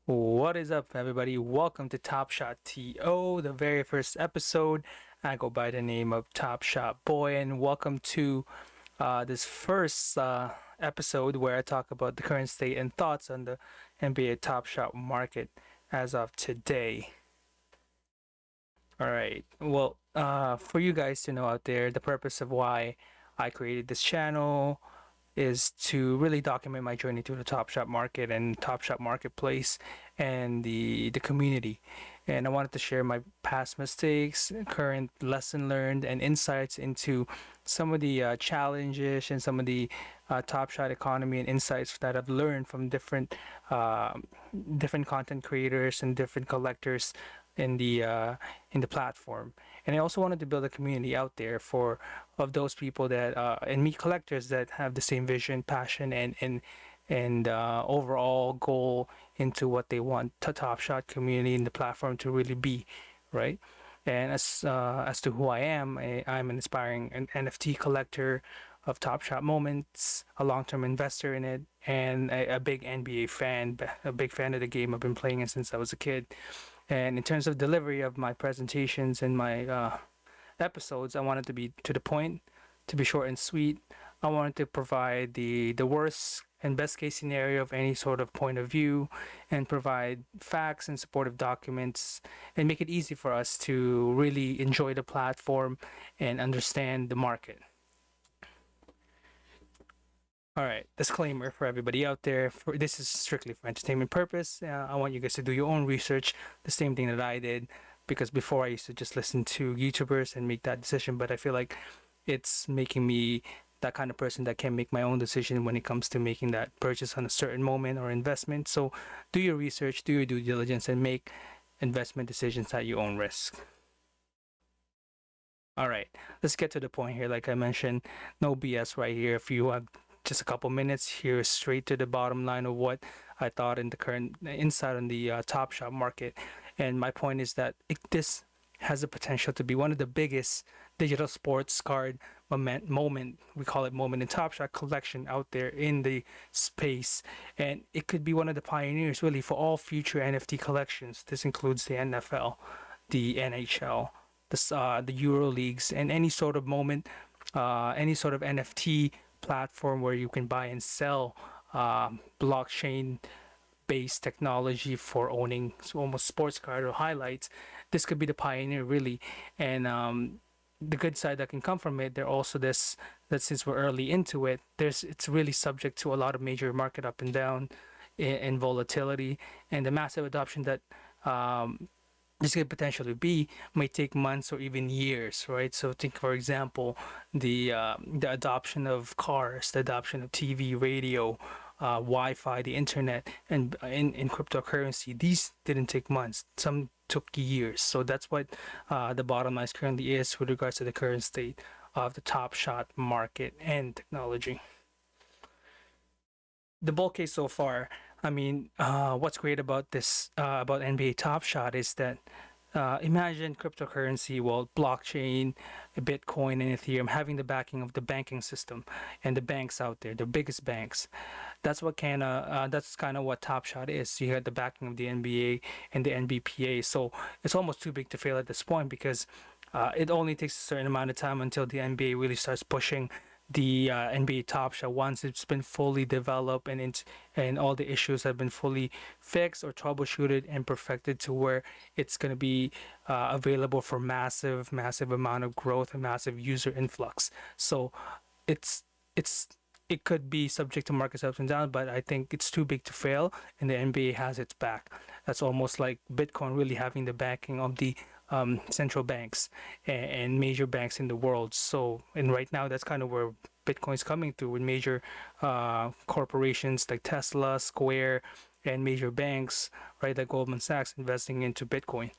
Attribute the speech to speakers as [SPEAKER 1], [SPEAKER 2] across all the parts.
[SPEAKER 1] What is up, everybody? Welcome to Top Shot TO, the very first episode. I go by the name of Top Shot Boy, and welcome to this first episode where I talk about the current state and thoughts on the NBA Top Shot market as of today. All right. Well, for you guys to know out there, the purpose of why I created this channel is to really document my journey through the Top Shot market and Top Shot marketplace and the community. And I wanted to share my past mistakes, current lesson learned, and insights into some of the challenges and some of the Top Shot economy and insights that I've learned from uh, different content creators and different collectors in the platform. And I also wanted to build a community out there for of those people that and meet collectors that have the same vision, passion, and overall goal into what they want the Top Shot community and the platform to really be, right? And as to who I am, I'm an aspiring NFT collector of Top Shot moments, a long-term investor in it, and a big NBA fan, a big fan of the game. I've been playing it since I was a kid. And in terms of delivery of my presentations and my episodes, I wanted to be to the point, to be short and sweet. I wanted to provide the worst and best case scenario of any sort of point of view and provide facts and supportive documents and make it easy for us to really enjoy the platform and understand the market. All right, disclaimer for everybody out there. This is strictly for entertainment purpose. I want you guys to do your own research, the same thing that I did, because before I used to just listen to YouTubers and make that decision, but I feel like it's making me that kind of person that can make my own decision when it comes to making that purchase on a certain moment or investment. So do your research, do your due diligence, and make investment decisions at your own risk. All right, let's get to the point here. Like I mentioned, no BS right here. If you have just a couple minutes here, straight to the bottom line of what I thought in the current insight on the Top Shot market. And my point is that this has the potential to be one of the biggest digital sports card moment. We call it moment in Top Shot collection out there in the space, and it could be one of the pioneers really for all future NFT collections. This includes the NFL, the NHL, the Euro leagues, and any sort of moment, any sort of NFT platform where you can buy and sell blockchain based technology for owning almost sports card or highlights. This could be the pioneer really. And the good side that can come from it, there also this that since we're early into it, it's really subject to a lot of major market up and down and volatility, and the massive adoption that this could potentially be may take months or even years, right? So think, for example, the adoption of cars, the adoption of TV, radio, Wi-Fi, the internet, and in cryptocurrency. These didn't take months. Some took years. So that's what the bottom line currently is with regards to the current state of the Top Shot market and technology. The bull case so far, I mean, what's great about this, about NBA Top Shot is that imagine cryptocurrency, well, blockchain, Bitcoin, and Ethereum having the backing of the banking system and the banks out there, the biggest banks. That's kind of what Top Shot is. You had the backing of the NBA and the NBPA, so it's almost too big to fail at this point because it only takes a certain amount of time until the NBA really starts pushing the NBA Top Shot once it's been fully developed and all the issues have been fully fixed or troubleshooted and perfected to where it's going to be available for massive amount of growth and massive user influx. So it's it's it could be subject to market ups and downs, but I think it's too big to fail, and the NBA has its back. That's almost like Bitcoin really having the backing of the central banks and major banks in the world. So, and right now, that's kind of where Bitcoin's coming through with major corporations like Tesla, Square, and major banks, right, like Goldman Sachs investing into Bitcoin.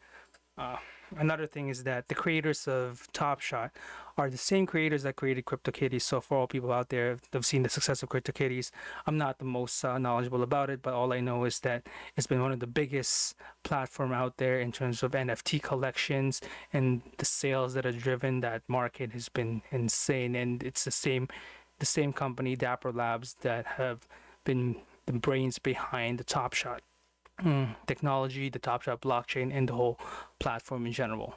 [SPEAKER 1] Uh, Another thing is that the creators of Top Shot are the same creators that created CryptoKitties. So for all people out there that have seen the success of CryptoKitties, I'm not the most knowledgeable about it, but all I know is that it's been one of the biggest platform out there in terms of NFT collections, and the sales that have driven that market has been insane. And it's the same company, Dapper Labs, that have been the brains behind the Top Shot. technology, the TopShot blockchain, and the whole platform in general.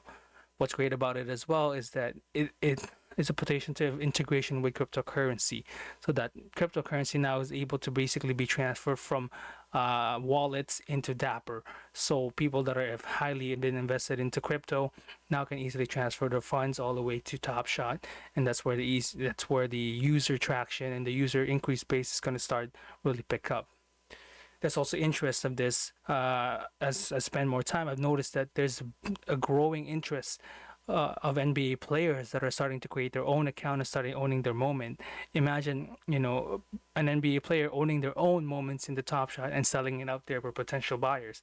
[SPEAKER 1] What's great about it as well is that it is a potential to integration with cryptocurrency, so that cryptocurrency now is able to basically be transferred from wallets into Dapper. So people that have highly been invested into crypto now can easily transfer their funds all the way to TopShot, and that's where the user traction and the user increase base is going to start really pick up. There's also interest of this. As I spend more time, I've noticed that there's a growing interest of NBA players that are starting to create their own account and starting owning their moment. Imagine, an NBA player owning their own moments in the Top Shot and selling it out there for potential buyers.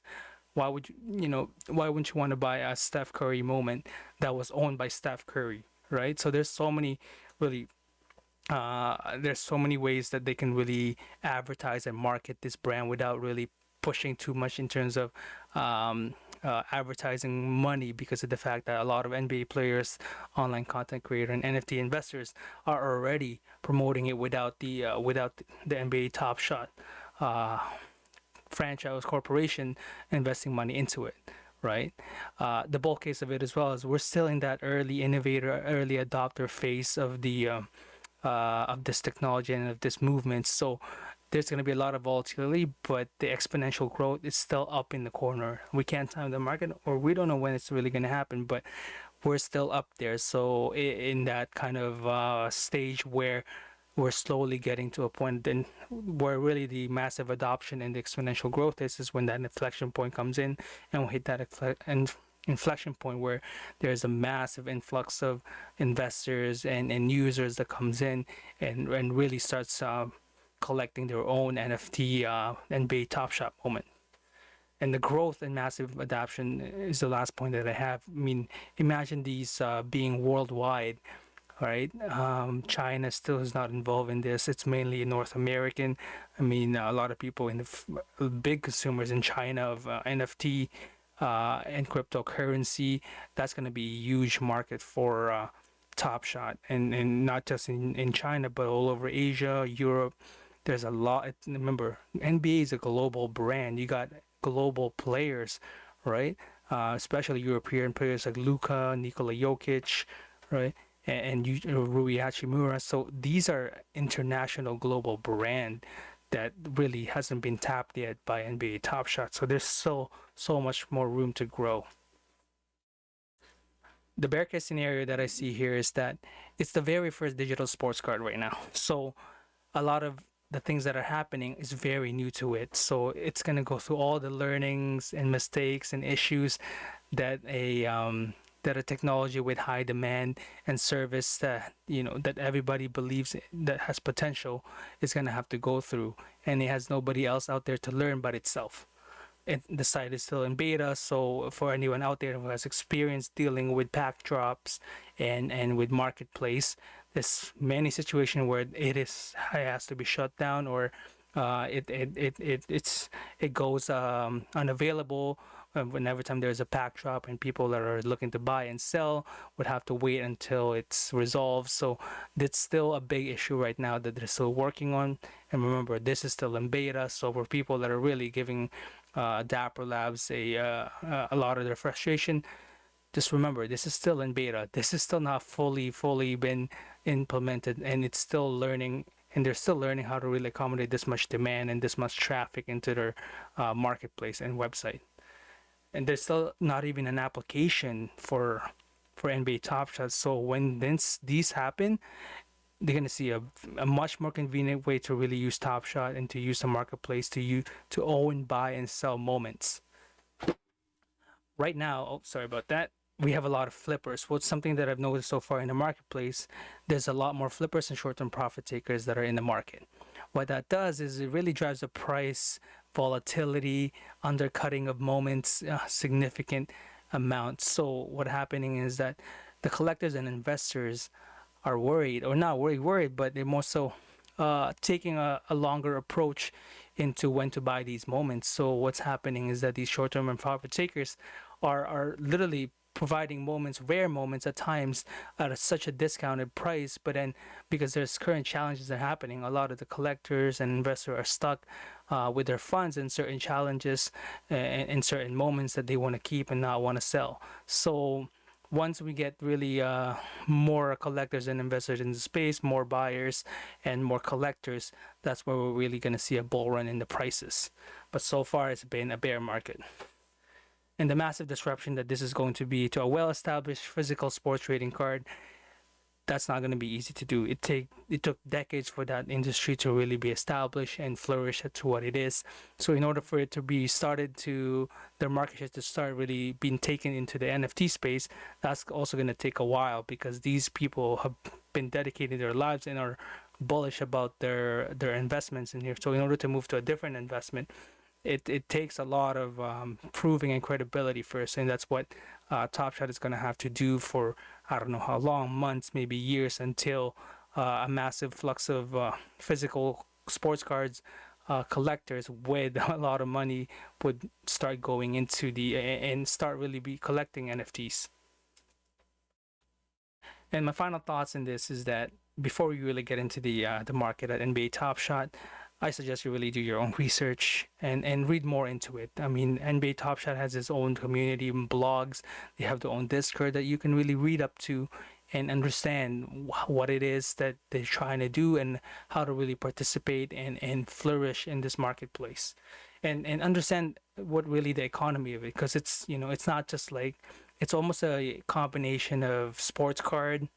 [SPEAKER 1] Why wouldn't you want to buy a Steph Curry moment that was owned by Steph Curry, right? So there's so many really there's so many ways that they can really advertise and market this brand without really pushing too much in terms of advertising money, because of the fact that a lot of NBA players, online content creator, and NFT investors are already promoting it without the NBA Top Shot franchise corporation investing money into it, right? The bulk case of it as well is we're still in that early innovator, early adopter phase of this technology and of this movement. So there's going to be a lot of volatility, but the exponential growth is still up in the corner. We can't time the market, or we don't know when it's really going to happen, but we're still up there. So in that kind of stage where we're slowly getting to a point then where really the massive adoption and the exponential growth is when that inflection point comes in, and we'll hit that inflection point where there's a massive influx of investors and users that comes in and really starts collecting their own NFT NBA Top Shot moment. And the growth and massive adoption is the last point that I have. I mean, imagine these being worldwide, right? China still is not involved in this. It's mainly North American. I mean, a lot of people in the big consumers in China of NFT and cryptocurrency. That's going to be a huge market for Top Shot, and not just in China, but all over Asia, Europe. There's a lot. Remember, NBA is a global brand. You got global players, right? Especially European players like Luka, Nikola Jokic, right? And Rui Hachimura. So these are international global brand that really hasn't been tapped yet by NBA Top Shot. So there's so much more room to grow. The bear case scenario that I see here is that it's the very first digital sports card right now. So a lot of the things that are happening is very new to it. So it's gonna go through all the learnings and mistakes and issues that a technology with high demand and service that that everybody believes that has potential is gonna have to go through, and it has nobody else out there to learn but itself. And the site is still in beta, so for anyone out there who has experience dealing with pack drops and with marketplace, there's many situations where it has to be shut down, or it goes unavailable whenever time there's a pack drop, and people that are looking to buy and sell would have to wait until it's resolved. So that's still a big issue right now that they're still working on. And remember, this is still in beta, so for people that are really giving Dapper Labs a lot of their frustration, just remember, this is still in beta. This is still not fully been implemented, and it's still learning, and they're still learning how to really accommodate this much demand and this much traffic into their marketplace and website. And there's still not even an application for NBA Top Shot. So when these happen, they're gonna see a much more convenient way to really use Top Shot and to use the marketplace to own, buy, and sell moments. Right now, oh, sorry about that. We have a lot of flippers. What's something that I've noticed so far in the marketplace? There's a lot more flippers and short-term profit takers that are in the market. What that does is it really drives the price volatility, undercutting of moments, significant amounts. So what happening is that the collectors and investors are worried, or not worried, but they're more so taking a longer approach into when to buy these moments. So what's happening is that these short-term and profit takers are literally providing moments, rare moments at times, at such a discounted price. But then, because there's current challenges that are happening, a lot of the collectors and investors are stuck with their funds and certain challenges and certain moments that they want to keep and not want to sell. So once we get really more collectors and investors in the space, more buyers and more collectors, that's where we're really going to see a bull run in the prices. But so far, it's been a bear market. And the massive disruption that this is going to be to a well-established physical sports trading card, that's not going to be easy to do. It took decades for that industry to really be established and flourish to what it is. So in order for it to be started to their market share to start really being taken into the NFT space, that's also going to take a while because these people have been dedicating their lives and are bullish about their investments in here. So in order to move to a different investment, it takes a lot of proving and credibility first, and that's what TopShot is going to have to do for I don't know how long, months, maybe years, until a massive flux of physical sports cards collectors with a lot of money would start going into the and start really be collecting NFTs. And my final thoughts in this is that before you really get into the market at NBA Top Shot, I suggest you really do your own research and read more into it. I mean, NBA Top Shot has its own community and blogs. They have their own Discord that you can really read up to and understand what it is that they're trying to do and how to really participate and flourish in this marketplace. And understand what really the economy of it, because it's not just like it's almost a combination of sports card,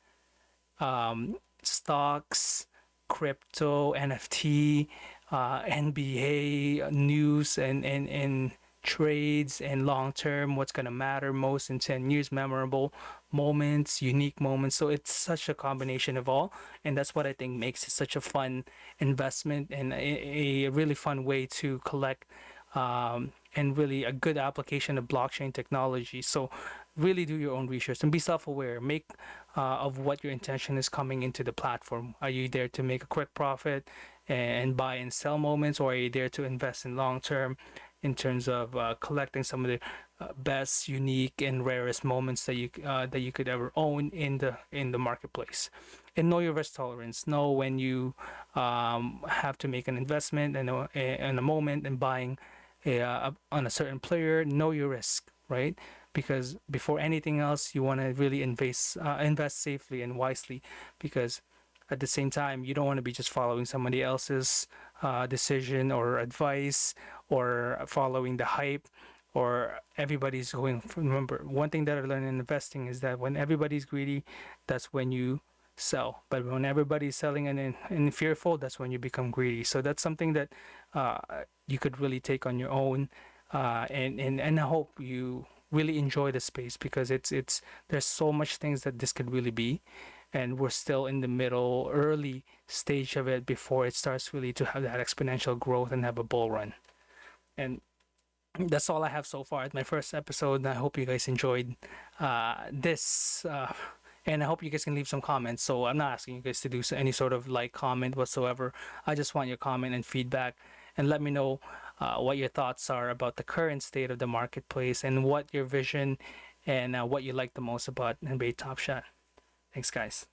[SPEAKER 1] stocks, crypto, NFT, NBA news, and trades and long term, what's going to matter most in 10 years, memorable moments, unique moments. So it's such a combination of all. And that's what I think makes it such a fun investment and a really fun way to collect. And really a good application of blockchain technology. So really do your own research and be self-aware. Make of what your intention is coming into the platform. Are you there to make a quick profit and buy and sell moments, or are you there to invest in long term in terms of collecting some of the best, unique, and rarest moments that you could ever own in the marketplace? And know your risk tolerance. Know when you have to make an investment and in a moment and buying on a certain player. Know your risk, right? Because before anything else, you want to really invest safely and wisely, because at the same time, you don't want to be just following somebody else's decision or advice, or following the hype, or everybody's going. Remember, one thing that I learned in investing is that when everybody's greedy, that's when you sell. But when everybody's selling and fearful, that's when you become greedy. So that's something that you could really take on your own, and I hope you really enjoy the space, because it's there's so much things that this could really be, and we're still in the middle early stage of it before it starts really to have that exponential growth and have a bull run. And that's all I have so far. It's my first episode, and I hope you guys enjoyed this. And I hope you guys can leave some comments. So I'm not asking you guys to do any sort of like comment whatsoever. I just want your comment and feedback, and let me know what your thoughts are about the current state of the marketplace and what your vision and what you like the most about NBA Top Shot. Thanks, guys.